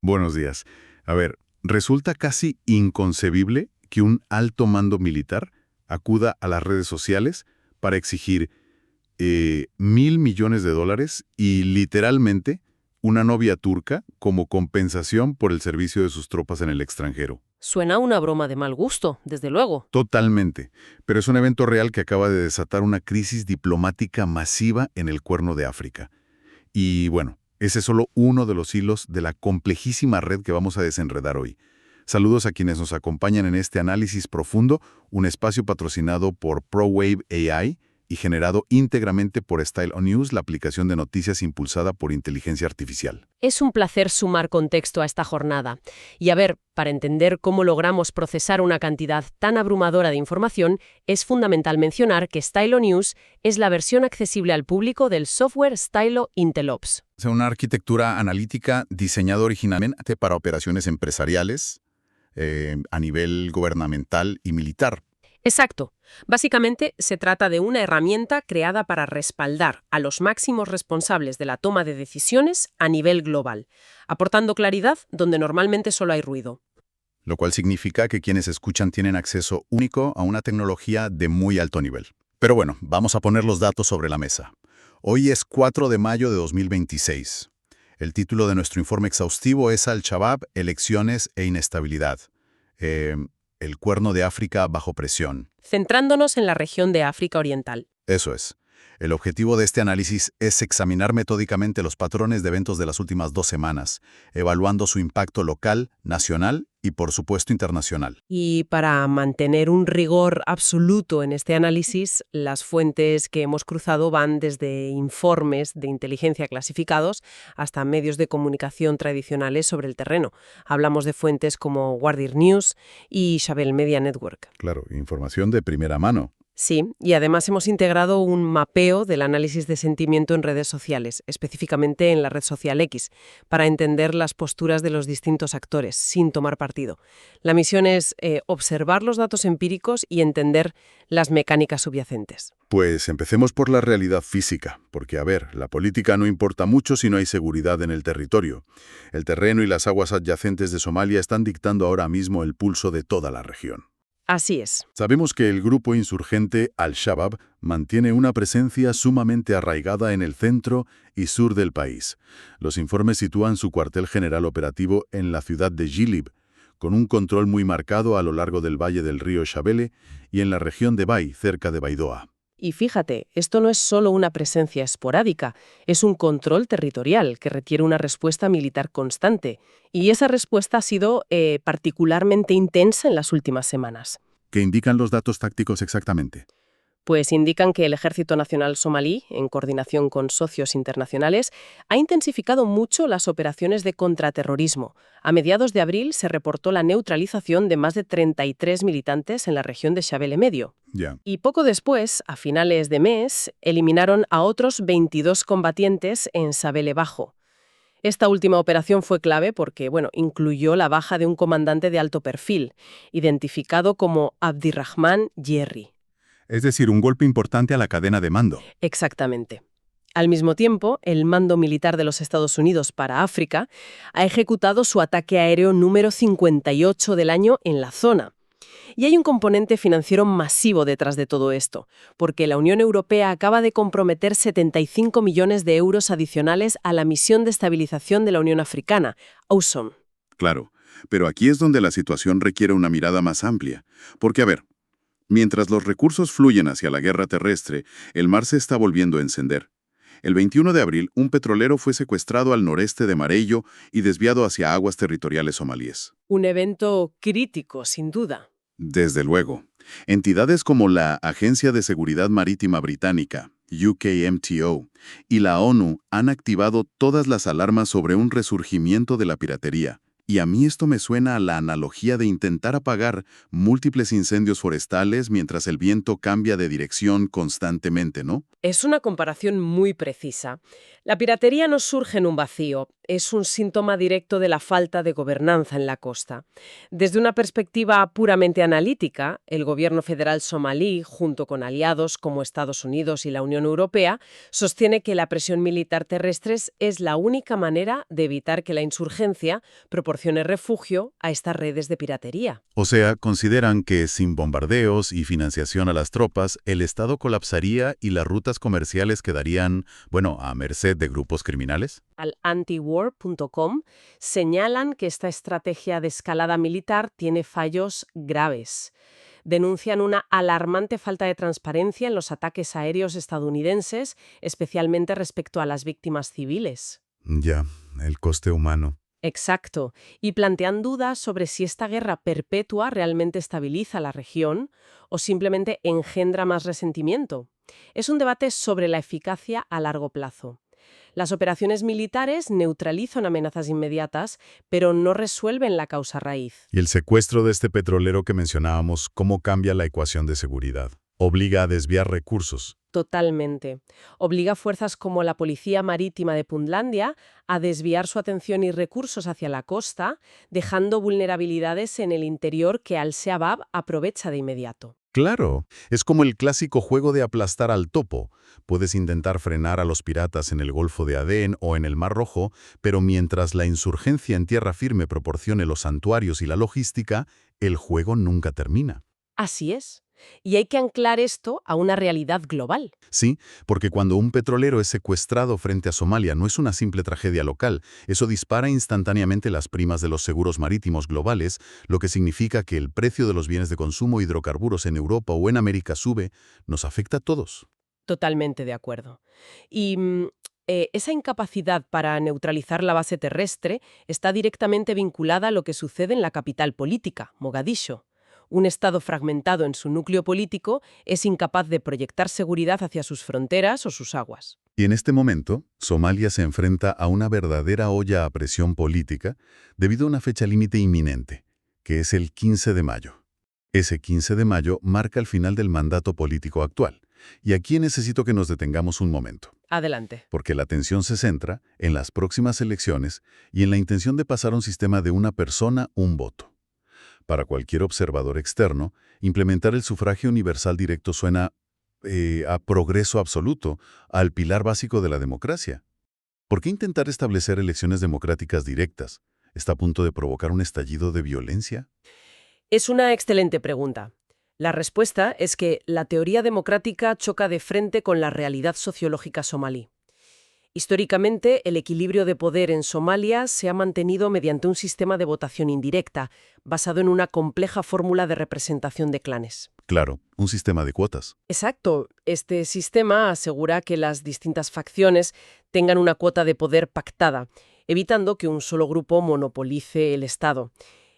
Buenos días. A ver, resulta casi inconcebible que un alto mando militar acuda a las redes sociales para exigir $1.000 millones y literalmente una novia turca como compensación por el servicio de sus tropas en el extranjero. Suena una broma de mal gusto, desde luego. Totalmente, pero es un evento real que acaba de desatar una crisis diplomática masiva en el Cuerno de África. Y bueno, ese es solo uno de los hilos de la complejísima red que vamos a desenredar hoy. Saludos a quienes nos acompañan en este análisis profundo, un espacio patrocinado por ProWave AI y generado íntegramente por StyleOn News, la aplicación de noticias impulsada por inteligencia artificial. Es un placer sumar contexto a esta jornada. Y a ver, para entender cómo logramos procesar una cantidad tan abrumadora de información, es fundamental mencionar que StyleOn News es la versión accesible al público del software Stylo IntelOps. Es una arquitectura analítica diseñada originalmente para operaciones empresariales, a nivel gubernamental y militar. Exacto. Básicamente, se trata de una herramienta creada para respaldar a los máximos responsables de la toma de decisiones a nivel global, aportando claridad donde normalmente solo hay ruido. Lo cual significa que quienes escuchan tienen acceso único a una tecnología de muy alto nivel. Pero bueno, vamos a poner los datos sobre la mesa. Hoy es 4 de mayo de 2026. El título de nuestro informe exhaustivo es Al-Shabaab, elecciones e inestabilidad. El Cuerno de África bajo presión. Centrándonos en la región de África Oriental. Eso es. El objetivo de este análisis es examinar metódicamente los patrones de eventos de las últimas 2 semanas, evaluando su impacto local, nacional y, por supuesto, internacional. Y para mantener un rigor absoluto en este análisis, las fuentes que hemos cruzado van desde informes de inteligencia clasificados hasta medios de comunicación tradicionales sobre el terreno. Hablamos de fuentes como Guardian News y Shabelle Media Network. Claro, información de primera mano. Sí, y además hemos integrado un mapeo del análisis de sentimiento en redes sociales, específicamente en la red social X, para entender las posturas de los distintos actores, sin tomar partido. La misión es observar los datos empíricos y entender las mecánicas subyacentes. Pues empecemos por la realidad física, porque a ver, la política no importa mucho si no hay seguridad en el territorio. El terreno y las aguas adyacentes de Somalia están dictando ahora mismo el pulso de toda la región. Así es. Sabemos que el grupo insurgente Al-Shabaab mantiene una presencia sumamente arraigada en el centro y sur del país. Los informes sitúan su cuartel general operativo en la ciudad de Jilib, con un control muy marcado a lo largo del valle del río Shabelle y en la región de Bai, cerca de Baidoa. Y fíjate, esto no es solo una presencia esporádica, es un control territorial que requiere una respuesta militar constante. Y esa respuesta ha sido particularmente intensa en las últimas semanas. ¿Qué indican los datos tácticos exactamente? Pues indican que el Ejército Nacional Somalí, en coordinación con socios internacionales, ha intensificado mucho las operaciones de contraterrorismo. A mediados de abril se reportó la neutralización de más de 33 militantes en la región de Shabelle Medio. Ya. Y poco después, a finales de mes, eliminaron a otros 22 combatientes en Shabelle Bajo. Esta última operación fue clave porque, incluyó la baja de un comandante de alto perfil, identificado como Abdirrahman Yerri. Es decir, un golpe importante a la cadena de mando. Exactamente. Al mismo tiempo, el Mando Militar de los Estados Unidos para África ha ejecutado su ataque aéreo número 58 del año en la zona. Y hay un componente financiero masivo detrás de todo esto, porque la Unión Europea acaba de comprometer 75 millones de euros adicionales a la misión de estabilización de la Unión Africana, AUSOM. Claro, pero aquí es donde la situación requiere una mirada más amplia. Porque, a ver, mientras los recursos fluyen hacia la guerra terrestre, el mar se está volviendo a encender. El 21 de abril, un petrolero fue secuestrado al noreste de Marello y desviado hacia aguas territoriales somalíes. Un evento crítico, sin duda. Desde luego. Entidades como la Agencia de Seguridad Marítima Británica, UKMTO, y la ONU han activado todas las alarmas sobre un resurgimiento de la piratería. Y a mí esto me suena a la analogía de intentar apagar múltiples incendios forestales mientras el viento cambia de dirección constantemente, ¿no? Es una comparación muy precisa. La piratería no surge en un vacío. es un síntoma directo de la falta de gobernanza en la costa. Desde una perspectiva puramente analítica, el gobierno federal somalí, junto con aliados como Estados Unidos y la Unión Europea, sostiene que la presión militar terrestre es la única manera de evitar que la insurgencia proporcione refugio a estas redes de piratería. O sea, consideran que sin bombardeos y financiación a las tropas, el Estado colapsaría y las rutas comerciales quedarían, bueno, a merced de grupos criminales. Al antiwar.com señalan que esta estrategia de escalada militar tiene fallos graves. Denuncian una alarmante falta de transparencia en los ataques aéreos estadounidenses, especialmente respecto a las víctimas civiles. Ya, el coste humano. Exacto, y plantean dudas sobre si esta guerra perpetua realmente estabiliza la región o simplemente engendra más resentimiento. Es un debate sobre la eficacia a largo plazo. Las operaciones militares neutralizan amenazas inmediatas, pero no resuelven la causa raíz. Y el secuestro de este petrolero que mencionábamos, ¿cómo cambia la ecuación de seguridad? Obliga a desviar recursos. Totalmente. Obliga a fuerzas como la Policía Marítima de Puntlandia a desviar su atención y recursos hacia la costa, dejando vulnerabilidades en el interior que Al-Shabaab aprovecha de inmediato. Claro, es como el clásico juego de aplastar al topo. Puedes intentar frenar a los piratas en el Golfo de Adén o en el Mar Rojo, pero mientras la insurgencia en tierra firme proporcione los santuarios y la logística, el juego nunca termina. Así es. Y hay que anclar esto a una realidad global. Sí, porque cuando un petrolero es secuestrado frente a Somalia no es una simple tragedia local, eso dispara instantáneamente las primas de los seguros marítimos globales, lo que significa que el precio de los bienes de consumo hidrocarburos en Europa o en América sube, nos afecta a todos. Totalmente de acuerdo. Y esa incapacidad para neutralizar la base terrestre está directamente vinculada a lo que sucede en la capital política, Mogadiscio. Un Estado fragmentado en su núcleo político es incapaz de proyectar seguridad hacia sus fronteras o sus aguas. Y en este momento, Somalia se enfrenta a una verdadera olla a presión política debido a una fecha límite inminente, que es el 15 de mayo. Ese 15 de mayo marca el final del mandato político actual. Y aquí necesito que nos detengamos un momento. Adelante. Porque la atención se centra en las próximas elecciones y en la intención de pasar a un sistema de una persona, un voto. Para cualquier observador externo, implementar el sufragio universal directo suena a progreso absoluto, al pilar básico de la democracia. ¿Por qué intentar establecer elecciones democráticas directas? ¿Está a punto de provocar un estallido de violencia? Es una excelente pregunta. La respuesta es que la teoría democrática choca de frente con la realidad sociológica somalí. Históricamente, el equilibrio de poder en Somalia se ha mantenido mediante un sistema de votación indirecta, basado en una compleja fórmula de representación de clanes. Claro, un sistema de cuotas. Exacto. Este sistema asegura que las distintas facciones tengan una cuota de poder pactada, evitando que un solo grupo monopolice el Estado.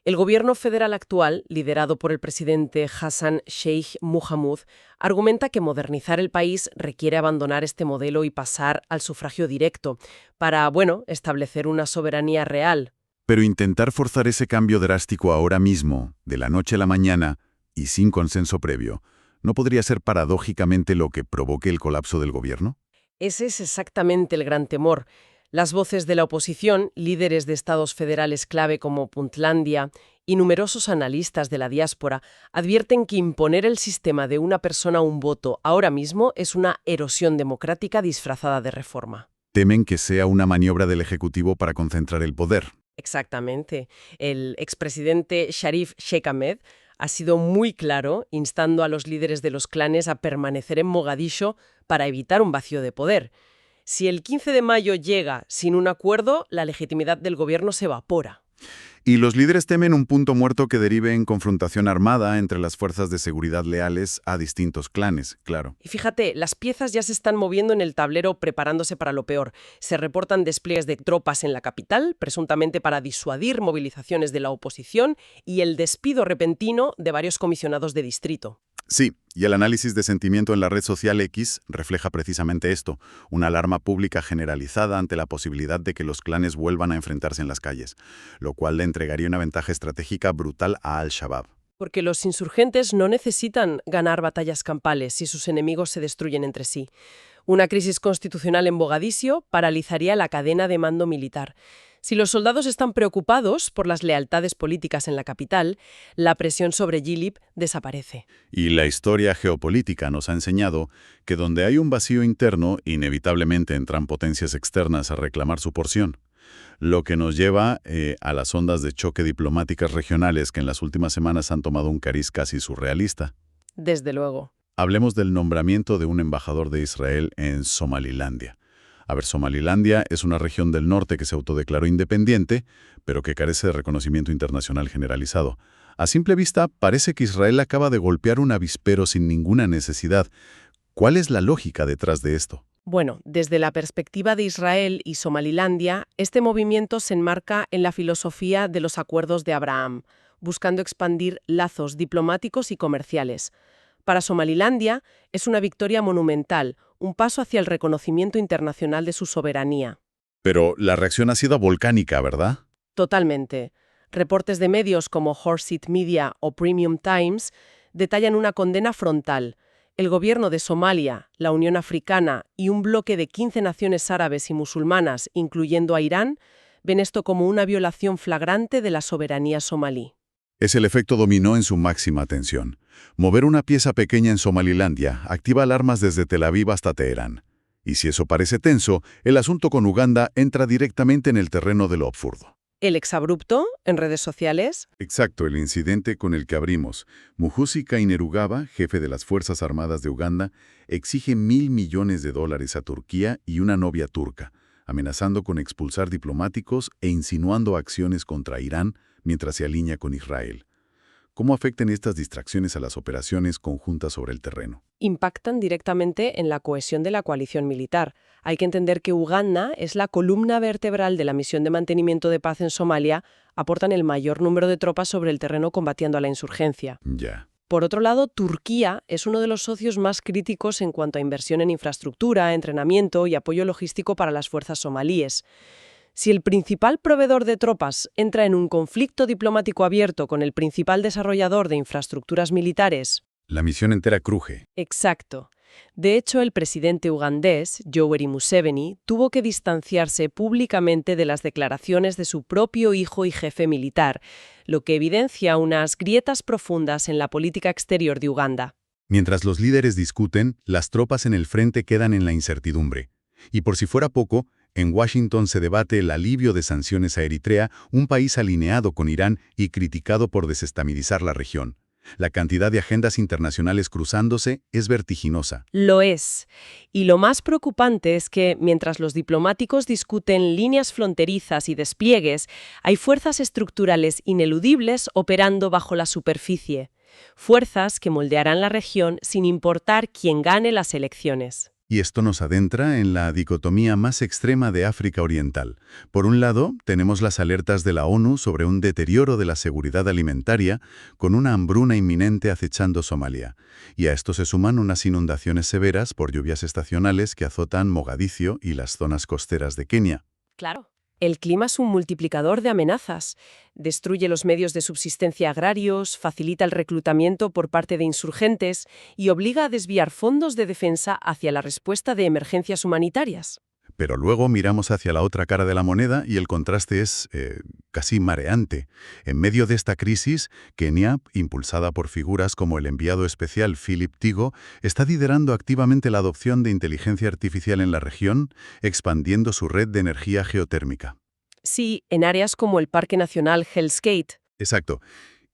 El gobierno federal actual, liderado por el presidente Hassan Sheikh Mohamud, argumenta que modernizar el país requiere abandonar este modelo y pasar al sufragio directo para, establecer una soberanía real. Pero intentar forzar ese cambio drástico ahora mismo, de la noche a la mañana, y sin consenso previo, ¿no podría ser paradójicamente lo que provoque el colapso del gobierno? Ese es exactamente el gran temor. Las voces de la oposición, líderes de estados federales clave como Puntlandia y numerosos analistas de la diáspora advierten que imponer el sistema de una persona a un voto ahora mismo es una erosión democrática disfrazada de reforma. Temen que sea una maniobra del Ejecutivo para concentrar el poder. Exactamente. El expresidente Sharif Sheikh Ahmed ha sido muy claro, instando a los líderes de los clanes a permanecer en Mogadiscio para evitar un vacío de poder. Si el 15 de mayo llega sin un acuerdo, la legitimidad del gobierno se evapora. Y los líderes temen un punto muerto que derive en confrontación armada entre las fuerzas de seguridad leales a distintos clanes, claro. Y fíjate, las piezas ya se están moviendo en el tablero preparándose para lo peor. Se reportan despliegues de tropas en la capital, presuntamente para disuadir movilizaciones de la oposición, y el despido repentino de varios comisionados de distrito. Sí, y el análisis de sentimiento en la red social X refleja precisamente esto, una alarma pública generalizada ante la posibilidad de que los clanes vuelvan a enfrentarse en las calles, lo cual le entregaría una ventaja estratégica brutal a Al-Shabaab. Porque los insurgentes no necesitan ganar batallas campales si sus enemigos se destruyen entre sí. Una crisis constitucional en Mogadiscio paralizaría la cadena de mando militar. Si los soldados están preocupados por las lealtades políticas en la capital, la presión sobre Gilib desaparece. Y la historia geopolítica nos ha enseñado que donde hay un vacío interno, inevitablemente entran potencias externas a reclamar su porción. Lo que nos lleva a las ondas de choque diplomáticas regionales que en las últimas semanas han tomado un cariz casi surrealista. Desde luego. Hablemos del nombramiento de un embajador de Israel en Somalilandia. A ver, Somalilandia es una región del norte que se autodeclaró independiente, pero que carece de reconocimiento internacional generalizado. A simple vista, parece que Israel acaba de golpear un avispero sin ninguna necesidad. ¿Cuál es la lógica detrás de esto? Bueno, desde la perspectiva de Israel y Somalilandia, este movimiento se enmarca en la filosofía de los acuerdos de Abraham, buscando expandir lazos diplomáticos y comerciales. Para Somalilandia es una victoria monumental, un paso hacia el reconocimiento internacional de su soberanía. Pero la reacción ha sido volcánica, ¿verdad? Totalmente. Reportes de medios como Horseat Media o Premium Times detallan una condena frontal. El gobierno de Somalia, la Unión Africana y un bloque de 15 naciones árabes y musulmanas, incluyendo a Irán, ven esto como una violación flagrante de la soberanía somalí. Es el efecto dominó en su máxima tensión. Mover una pieza pequeña en Somalilandia activa alarmas desde Tel Aviv hasta Teherán. Y si eso parece tenso, el asunto con Uganda entra directamente en el terreno de lo absurdo. El exabrupto, en redes sociales. Exacto, el incidente con el que abrimos. Muhoozi Kainerugaba, jefe de las Fuerzas Armadas de Uganda, exige $1.000 millones a Turquía y una novia turca, amenazando con expulsar diplomáticos e insinuando acciones contra Irán mientras se alinea con Israel. ¿Cómo afectan estas distracciones a las operaciones conjuntas sobre el terreno? Impactan directamente en la cohesión de la coalición militar. Hay que entender que Uganda es la columna vertebral de la misión de mantenimiento de paz en Somalia, aportan el mayor número de tropas sobre el terreno combatiendo a la insurgencia. Ya. Por otro lado, Turquía es uno de los socios más críticos en cuanto a inversión en infraestructura, entrenamiento y apoyo logístico para las fuerzas somalíes. Si el principal proveedor de tropas entra en un conflicto diplomático abierto con el principal desarrollador de infraestructuras militares... La misión entera cruje. Exacto. De hecho, el presidente ugandés, Yoweri Museveni, tuvo que distanciarse públicamente de las declaraciones de su propio hijo y jefe militar, lo que evidencia unas grietas profundas en la política exterior de Uganda. Mientras los líderes discuten, las tropas en el frente quedan en la incertidumbre. Y por si fuera poco, en Washington se debate el alivio de sanciones a Eritrea, un país alineado con Irán y criticado por desestabilizar la región. La cantidad de agendas internacionales cruzándose es vertiginosa. Lo es. Y lo más preocupante es que, mientras los diplomáticos discuten líneas fronterizas y despliegues, hay fuerzas estructurales ineludibles operando bajo la superficie. Fuerzas que moldearán la región sin importar quién gane las elecciones. Y esto nos adentra en la dicotomía más extrema de África Oriental. Por un lado, tenemos las alertas de la ONU sobre un deterioro de la seguridad alimentaria, con una hambruna inminente acechando Somalia. Y a esto se suman unas inundaciones severas por lluvias estacionales que azotan Mogadiscio y las zonas costeras de Kenia. Claro. El clima es un multiplicador de amenazas. Destruye los medios de subsistencia agrarios, facilita el reclutamiento por parte de insurgentes y obliga a desviar fondos de defensa hacia la respuesta de emergencias humanitarias. Pero luego miramos hacia la otra cara de la moneda y el contraste es casi mareante. En medio de esta crisis, Kenia, impulsada por figuras como el enviado especial Philip Tigo, está liderando activamente la adopción de inteligencia artificial en la región, expandiendo su red de energía geotérmica. Sí, en áreas como el Parque Nacional Hell's Gate. Exacto.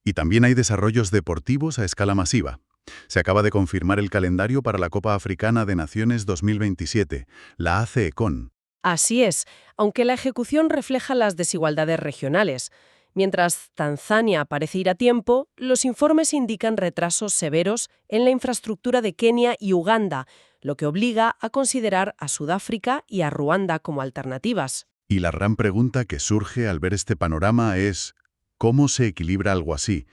Y también hay desarrollos deportivos a escala masiva. Se acaba de confirmar el calendario para la Copa Africana de Naciones 2027, la AFCON. Así es, aunque la ejecución refleja las desigualdades regionales. Mientras Tanzania parece ir a tiempo, los informes indican retrasos severos en la infraestructura de Kenia y Uganda, lo que obliga a considerar a Sudáfrica y a Ruanda como alternativas. Y la gran pregunta que surge al ver este panorama es, ¿cómo se equilibra algo así?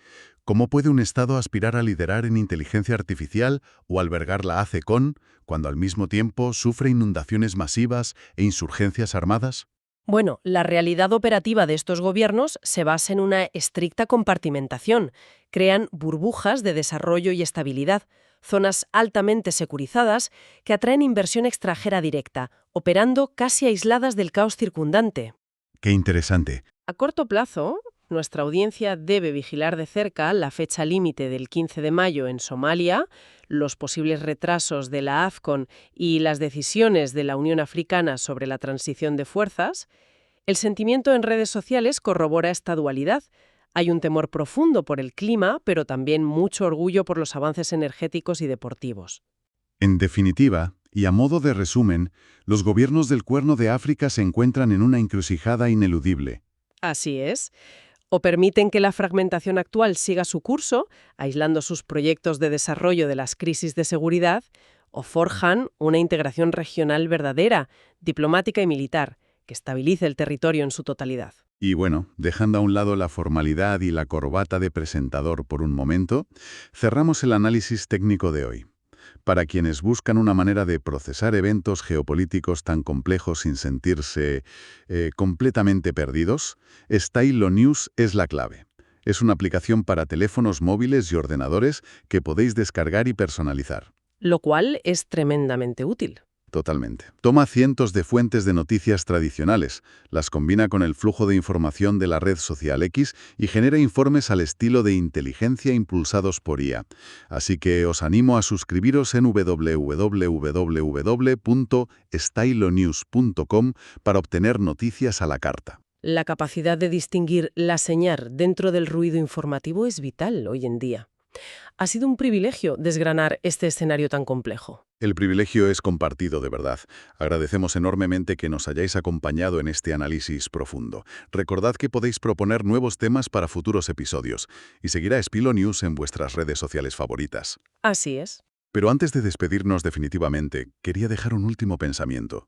¿Cómo puede un Estado aspirar a liderar en inteligencia artificial o albergar la AFCON cuando al mismo tiempo sufre inundaciones masivas e insurgencias armadas? Bueno, la realidad operativa de estos gobiernos se basa en una estricta compartimentación. Crean burbujas de desarrollo y estabilidad, zonas altamente securizadas que atraen inversión extranjera directa, operando casi aisladas del caos circundante. Qué interesante. A corto plazo, nuestra audiencia debe vigilar de cerca la fecha límite del 15 de mayo en Somalia, los posibles retrasos de la AFCON y las decisiones de la Unión Africana sobre la transición de fuerzas. El sentimiento en redes sociales corrobora esta dualidad. Hay un temor profundo por el clima, pero también mucho orgullo por los avances energéticos y deportivos. En definitiva, y a modo de resumen, los gobiernos del Cuerno de África se encuentran en una encrucijada ineludible. Así es. O permiten que la fragmentación actual siga su curso, aislando sus proyectos de desarrollo de las crisis de seguridad, o forjan una integración regional verdadera, diplomática y militar, que estabilice el territorio en su totalidad. Y bueno, dejando a un lado la formalidad y la corbata de presentador por un momento, cerramos el análisis técnico de hoy. Para quienes buscan una manera de procesar eventos geopolíticos tan complejos sin sentirse completamente perdidos, Stylo News es la clave. Es una aplicación para teléfonos móviles y ordenadores que podéis descargar y personalizar. Lo cual es tremendamente útil. Totalmente. Toma cientos de fuentes de noticias tradicionales, las combina con el flujo de información de la red social X y genera informes al estilo de inteligencia impulsados por IA. Así que os animo a suscribiros en www.stylonews.com para obtener noticias a la carta. La capacidad de distinguir la señal dentro del ruido informativo es vital hoy en día. Ha sido un privilegio desgranar este escenario tan complejo. El privilegio es compartido, de verdad. Agradecemos enormemente que nos hayáis acompañado en este análisis profundo. Recordad que podéis proponer nuevos temas para futuros episodios y seguir a Stylo News en vuestras redes sociales favoritas. Así es. Pero antes de despedirnos definitivamente, quería dejar un último pensamiento.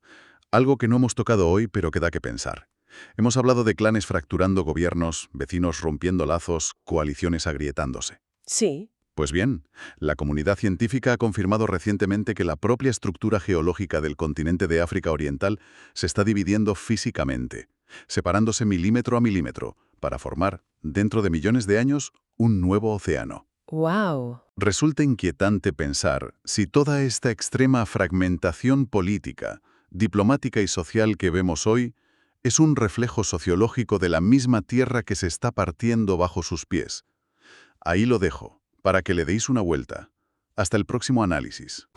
Algo que no hemos tocado hoy, pero que da que pensar. Hemos hablado de clanes fracturando gobiernos, vecinos rompiendo lazos, coaliciones agrietándose. Sí. Pues bien, la comunidad científica ha confirmado recientemente que la propia estructura geológica del continente de África Oriental se está dividiendo físicamente, separándose milímetro a milímetro, para formar, dentro de millones de años, un nuevo océano. ¡Wow! Resulta inquietante pensar si toda esta extrema fragmentación política, diplomática y social que vemos hoy es un reflejo sociológico de la misma tierra que se está partiendo bajo sus pies. Ahí lo dejo, para que le deis una vuelta. Hasta el próximo análisis.